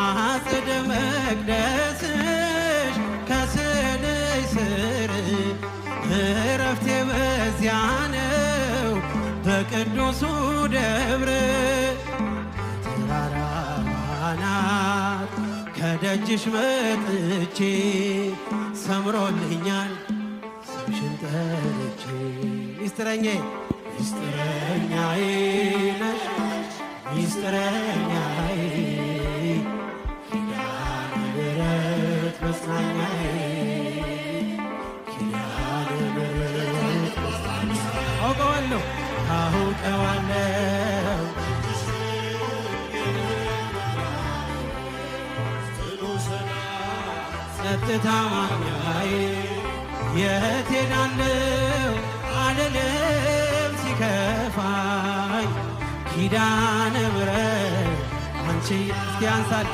ካጸደ መቅደስሽ ከስዕልሽ ስር እረፍቴ በዚያ ነው በቅዱሱ ደብር ተራራው አናት ከደጅሽ መጥቼ ሰምሮልኛል ስምሽን ጠርቼ ሚስጥረኛዬ ሚስጥረኛዬ ነሽ ሚስጥረኛዬ ኪዳነ ምሕረት መጽናኛዬ ኪዳነ ምሕረት መጽናኛዬ አውቀዋለሁ አውቀዋለሁ ጸጥታ ማግኛዬ የት ሄዳለሁ አልልም ሲከፋኝ ኪዳነ ምሕረት አንቺ እስኪ ያንሳል